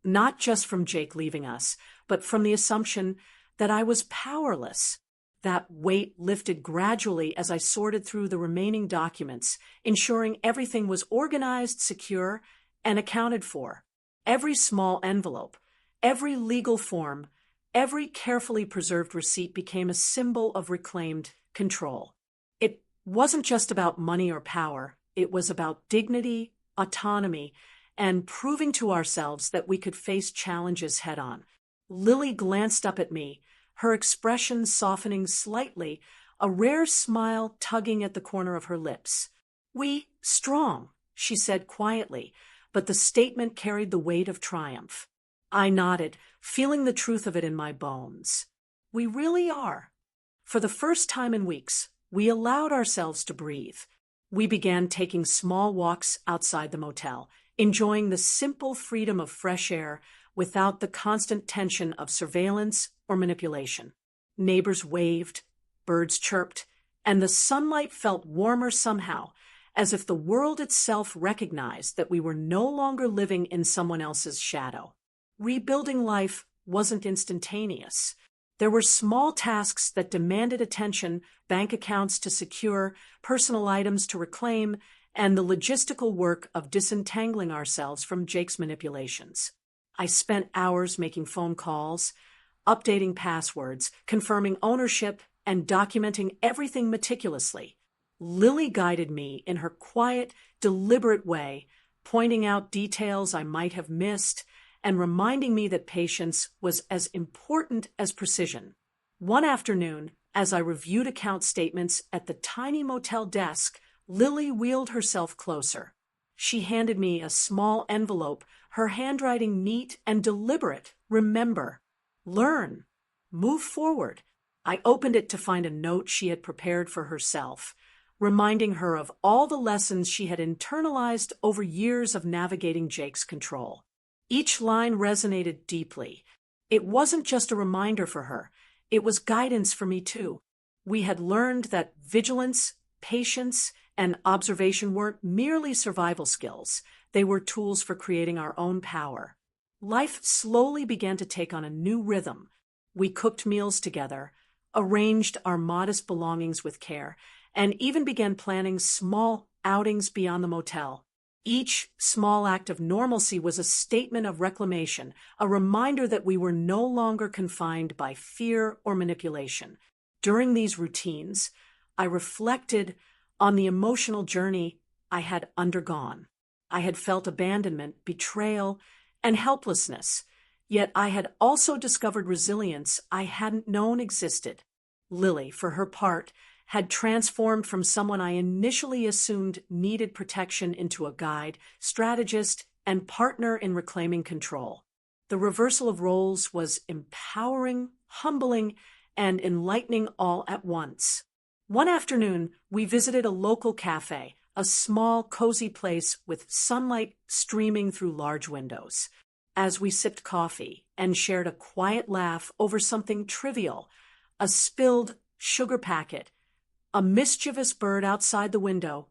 not just from Jake leaving us, but from the assumption that I was powerless. That weight lifted gradually as I sorted through the remaining documents, ensuring everything was organized, secure, and accounted for. Every small envelope, every legal form, every carefully preserved receipt became a symbol of reclaimed control. It wasn't just about money or power. It was about dignity, autonomy, and proving to ourselves that we could face challenges head-on. Lily glanced up at me, her expression softening slightly, a rare smile tugging at the corner of her lips. "We strong," she said quietly, but the statement carried the weight of triumph. I nodded, feeling the truth of it in my bones. We really are. For the first time in weeks, we allowed ourselves to breathe. We began taking small walks outside the motel, enjoying the simple freedom of fresh air without the constant tension of surveillance or manipulation. Neighbors waved, birds chirped, and the sunlight felt warmer somehow, as if the world itself recognized that we were no longer living in someone else's shadow. Rebuilding life wasn't instantaneous. There were small tasks that demanded attention, bank accounts to secure, personal items to reclaim, and the logistical work of disentangling ourselves from Jake's manipulations. I spent hours making phone calls, updating passwords, confirming ownership, and documenting everything meticulously. Lily guided me in her quiet, deliberate way, pointing out details I might have missed and reminding me that patience was as important as precision. One afternoon, as I reviewed account statements at the tiny motel desk, Lily wheeled herself closer. She handed me a small envelope, her handwriting neat and deliberate. "Remember, learn, move forward." I opened it to find a note she had prepared for herself, reminding her of all the lessons she had internalized over years of navigating Jake's control. Each line resonated deeply. It wasn't just a reminder for her, it was guidance for me too. We had learned that vigilance, patience, and observation weren't merely survival skills, they were tools for creating our own power. Life slowly began to take on a new rhythm. We cooked meals together, arranged our modest belongings with care, and even began planning small outings beyond the motel. Each small act of normalcy was a statement of reclamation, a reminder that we were no longer confined by fear or manipulation. During these routines, I reflected on the emotional journey I had undergone. I had felt abandonment, betrayal, and helplessness, yet I had also discovered resilience I hadn't known existed. Lily, for her part, had transformed from someone I initially assumed needed protection into a guide, strategist, and partner in reclaiming control. The reversal of roles was empowering, humbling, and enlightening all at once. One afternoon, we visited a local cafe, a small, cozy place with sunlight streaming through large windows. As we sipped coffee and shared a quiet laugh over something trivial, a spilled sugar packet, a mischievous bird outside the window,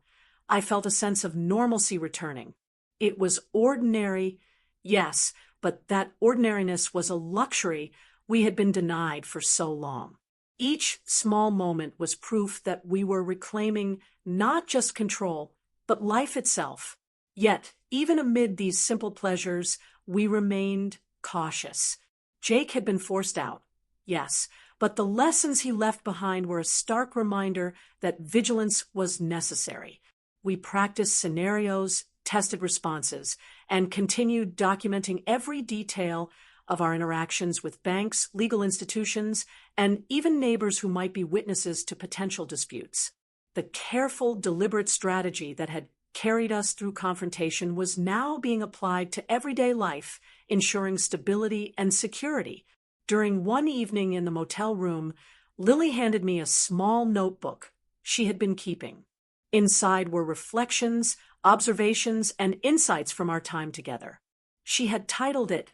I felt a sense of normalcy returning. It was ordinary, yes, but that ordinariness was a luxury we had been denied for so long. Each small moment was proof that we were reclaiming not just control, but life itself. Yet, even amid these simple pleasures, we remained cautious. Jake had been forced out, yes, but the lessons he left behind were a stark reminder that vigilance was necessary. We practiced scenarios, tested responses, and continued documenting every detail of our interactions with banks, legal institutions, and even neighbors who might be witnesses to potential disputes. The careful, deliberate strategy that had carried us through confrontation was now being applied to everyday life, ensuring stability and security. During one evening in the motel room, Lily handed me a small notebook she had been keeping. Inside were reflections, observations, and insights from our time together. She had titled it,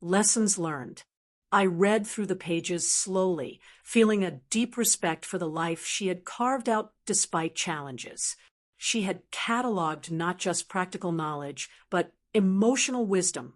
Lessons Learned. I read through the pages slowly, feeling a deep respect for the life she had carved out despite challenges. She had cataloged not just practical knowledge, but emotional wisdom,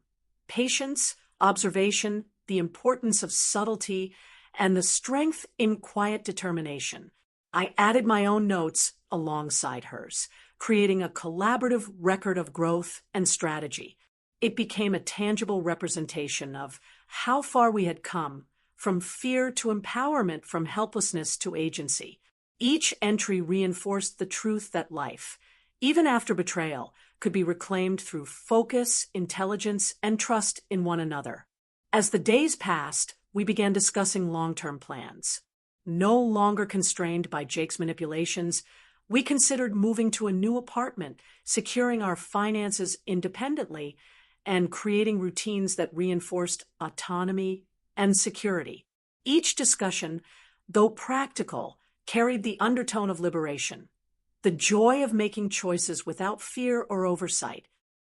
patience, observation, the importance of subtlety, and the strength in quiet determination. I added my own notes alongside hers, creating a collaborative record of growth and strategy. It became a tangible representation of how far we had come, from fear to empowerment, from helplessness to agency. Each entry reinforced the truth that life, even after betrayal, could be reclaimed through focus, intelligence, and trust in one another. As the days passed, we began discussing long-term plans. No longer constrained by Jake's manipulations, we considered moving to a new apartment, securing our finances independently, and creating routines that reinforced autonomy and security. Each discussion, though practical, carried the undertone of liberation, the joy of making choices without fear or oversight.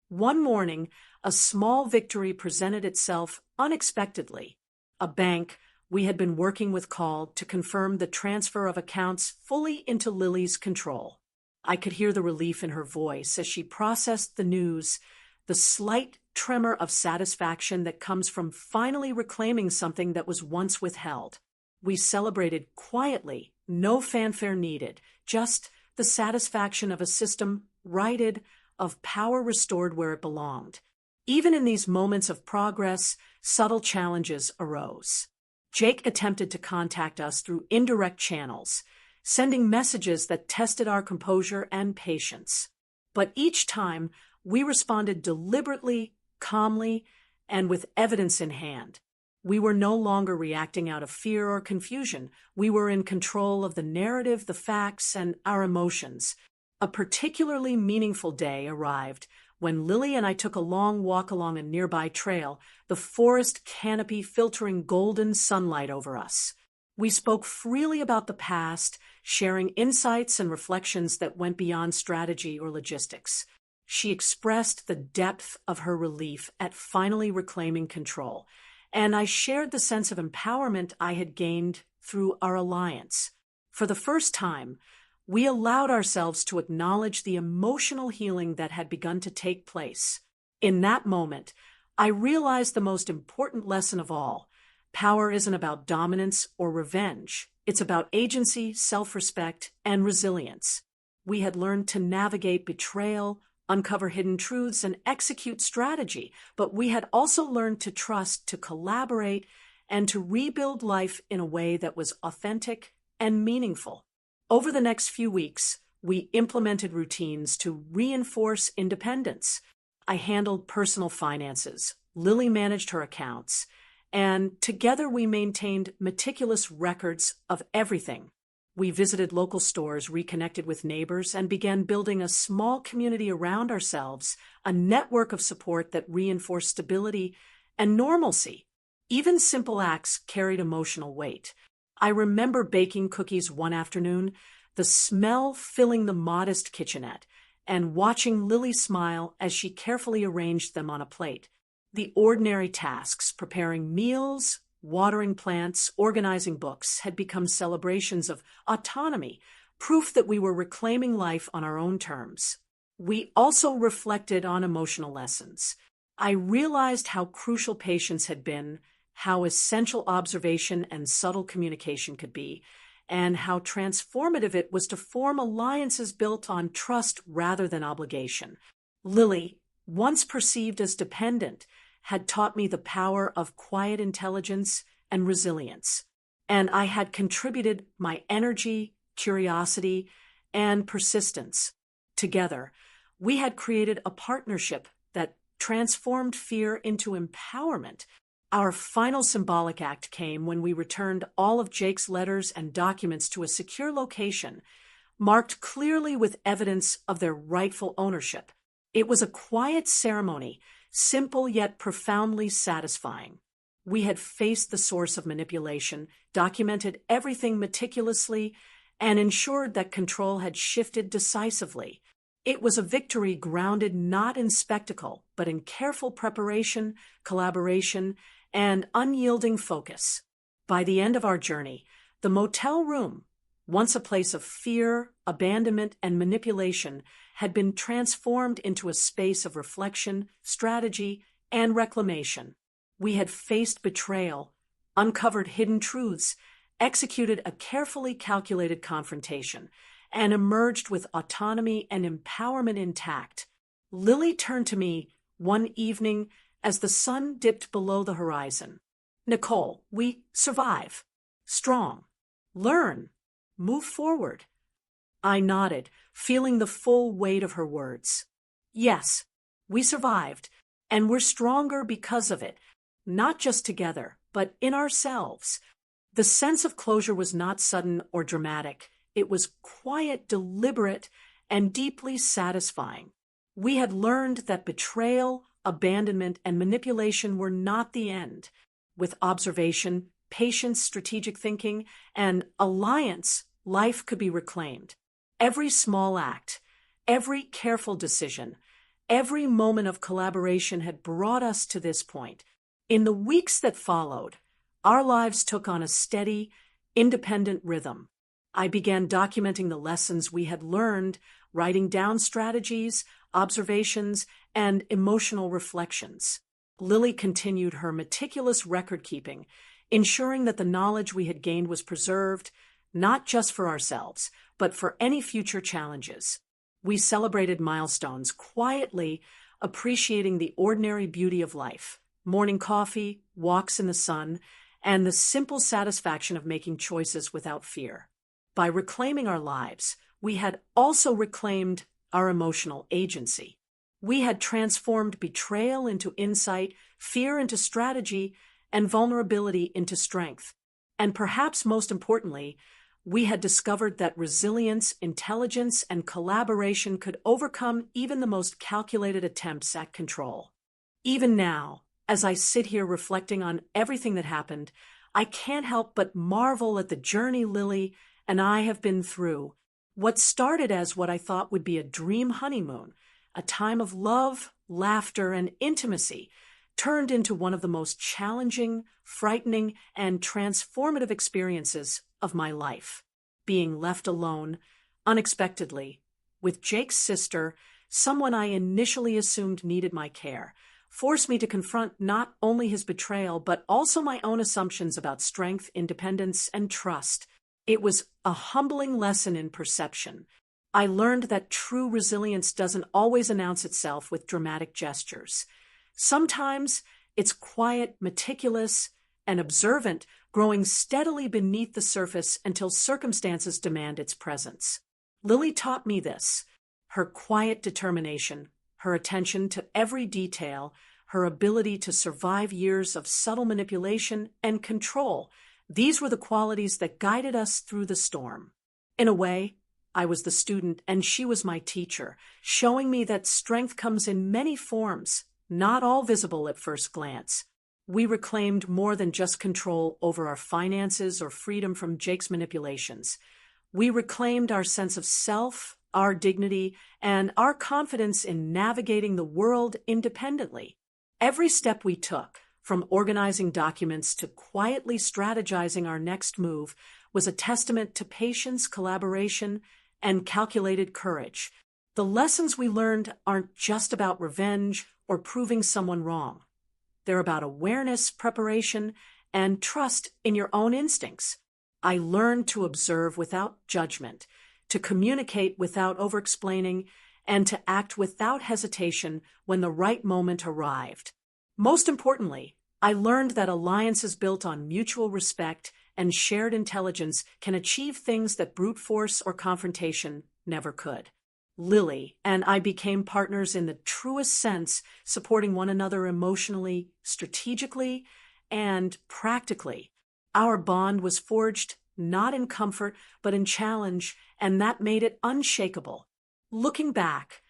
One morning, a small victory presented itself unexpectedly. A bank we had been working with called to confirm the transfer of accounts fully into Lily's control. I could hear the relief in her voice as she processed the news, the slight tremor of satisfaction that comes from finally reclaiming something that was once withheld. We celebrated quietly, no fanfare needed, just the satisfaction of a system righted, of power restored where it belonged. Even in these moments of progress, subtle challenges arose. Jake attempted to contact us through indirect channels, sending messages that tested our composure and patience. But each time, we responded deliberately, calmly, and with evidence in hand. We were no longer reacting out of fear or confusion. We were in control of the narrative, the facts, and our emotions. A particularly meaningful day arrived when Lily and I took a long walk along a nearby trail, the forest canopy filtering golden sunlight over us. We spoke freely about the past, sharing insights and reflections that went beyond strategy or logistics. She expressed the depth of her relief at finally reclaiming control, and I shared the sense of empowerment I had gained through our alliance. For the first time, we allowed ourselves to acknowledge the emotional healing that had begun to take place. In that moment, I realized the most important lesson of all. Power isn't about dominance or revenge. It's about agency, self-respect, and resilience. We had learned to navigate betrayal, uncover hidden truths, and execute strategy, but we had also learned to trust, to collaborate, and to rebuild life in a way that was authentic and meaningful. Over the next few weeks, we implemented routines to reinforce independence. I handled personal finances, Lily managed her accounts, and together we maintained meticulous records of everything. We visited local stores, reconnected with neighbors, and began building a small community around ourselves, a network of support that reinforced stability and normalcy. Even simple acts carried emotional weight. I remember baking cookies one afternoon, the smell filling the modest kitchenette, and watching Lily smile as she carefully arranged them on a plate. The ordinary tasks, preparing meals, watering plants, organizing books, had become celebrations of autonomy, proof that we were reclaiming life on our own terms. We also reflected on emotional lessons. I realized how crucial patience had been, how essential observation and subtle communication could be, and how transformative it was to form alliances built on trust rather than obligation. Lily, once perceived as dependent, had taught me the power of quiet intelligence and resilience, and I had contributed my energy, curiosity, and persistence. Together, we had created a partnership that transformed fear into empowerment. Our final symbolic act came when we returned all of Jake's letters and documents to a secure location, marked clearly with evidence of their rightful ownership. It was a quiet ceremony, simple yet profoundly satisfying. We had faced the source of manipulation, documented everything meticulously, and ensured that control had shifted decisively. It was a victory grounded not in spectacle, but in careful preparation, collaboration, and unyielding focus. By the end of our journey, the motel room, once a place of fear, abandonment, and manipulation, had been transformed into a space of reflection, strategy, and reclamation. We had faced betrayal, uncovered hidden truths, executed a carefully calculated confrontation, and emerged with autonomy and empowerment intact. Lily turned to me one evening as the sun dipped below the horizon. "Nicole, we survive. Strong. Learn. Move forward." I nodded, feeling the full weight of her words. Yes, we survived, and we're stronger because of it, not just together, but in ourselves. The sense of closure was not sudden or dramatic. It was quiet, deliberate, and deeply satisfying. We had learned that betrayal, abandonment, and manipulation were not the end. With observation, patience, strategic thinking, and alliance, life could be reclaimed. Every small act, every careful decision, every moment of collaboration had brought us to this point. In the weeks that followed, our lives took on a steady, independent rhythm. I began documenting the lessons we had learned, writing down strategies, observations, and emotional reflections. Lily continued her meticulous record-keeping, ensuring that the knowledge we had gained was preserved, not just for ourselves, but for any future challenges. We celebrated milestones, quietly appreciating the ordinary beauty of life: morning coffee, walks in the sun, and the simple satisfaction of making choices without fear. By reclaiming our lives, we had also reclaimed our emotional agency. We had transformed betrayal into insight, fear into strategy, and vulnerability into strength. And perhaps most importantly, we had discovered that resilience, intelligence, and collaboration could overcome even the most calculated attempts at control. Even now, as I sit here reflecting on everything that happened, I can't help but marvel at the journey Lily and I have been through. What started as what I thought would be a dream honeymoon, a time of love, laughter, and intimacy, turned into one of the most challenging, frightening, and transformative experiences of my life. Being left alone, unexpectedly, with Jake's sister, someone I initially assumed needed my care, forced me to confront not only his betrayal, but also my own assumptions about strength, independence, and trust. It was a humbling lesson in perception. I learned that true resilience doesn't always announce itself with dramatic gestures. Sometimes it's quiet, meticulous, and observant, growing steadily beneath the surface until circumstances demand its presence. Lily taught me this: her quiet determination, her attention to every detail, her ability to survive years of subtle manipulation and control. These were the qualities that guided us through the storm. In a way, I was the student and she was my teacher, showing me that strength comes in many forms, not all visible at first glance. We reclaimed more than just control over our finances or freedom from Jake's manipulations. We reclaimed our sense of self, our dignity, and our confidence in navigating the world independently. Every step we took, from organizing documents to quietly strategizing our next move, was a testament to patience, collaboration, and calculated courage. The lessons we learned aren't just about revenge or proving someone wrong. They're about awareness, preparation, and trust in your own instincts. I learned to observe without judgment, to communicate without over-explaining, and to act without hesitation when the right moment arrived. Most importantly, I learned that alliances built on mutual respect and shared intelligence can achieve things that brute force or confrontation never could. Lily and I became partners in the truest sense, supporting one another emotionally, strategically, and practically. Our bond was forged not in comfort, but in challenge, and that made it unshakable. Looking back,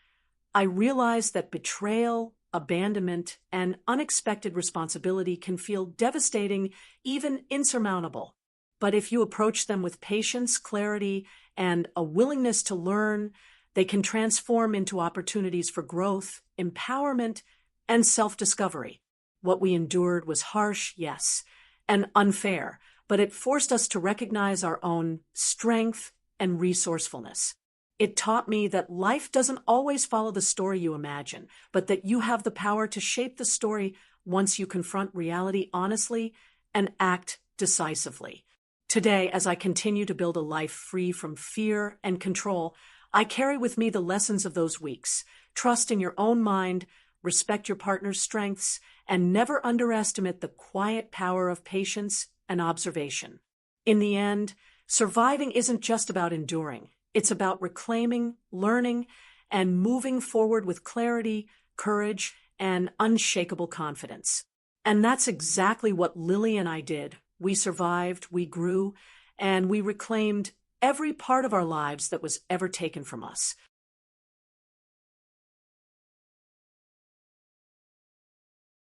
I realized that betrayal, abandonment, and unexpected responsibility can feel devastating, even insurmountable. But if you approach them with patience, clarity, and a willingness to learn, they can transform into opportunities for growth, empowerment, and self-discovery. What we endured was harsh, yes, and unfair, but it forced us to recognize our own strength and resourcefulness. It taught me that life doesn't always follow the story you imagine, but that you have the power to shape the story once you confront reality honestly and act decisively. Today, as I continue to build a life free from fear and control, I carry with me the lessons of those weeks. Trust in your own mind, respect your partner's strengths, and never underestimate the quiet power of patience and observation. In the end, surviving isn't just about enduring. It's about reclaiming, learning, and moving forward with clarity, courage, and unshakable confidence. And that's exactly what Lily and I did. We survived, we grew, and we reclaimed every part of our lives that was ever taken from us.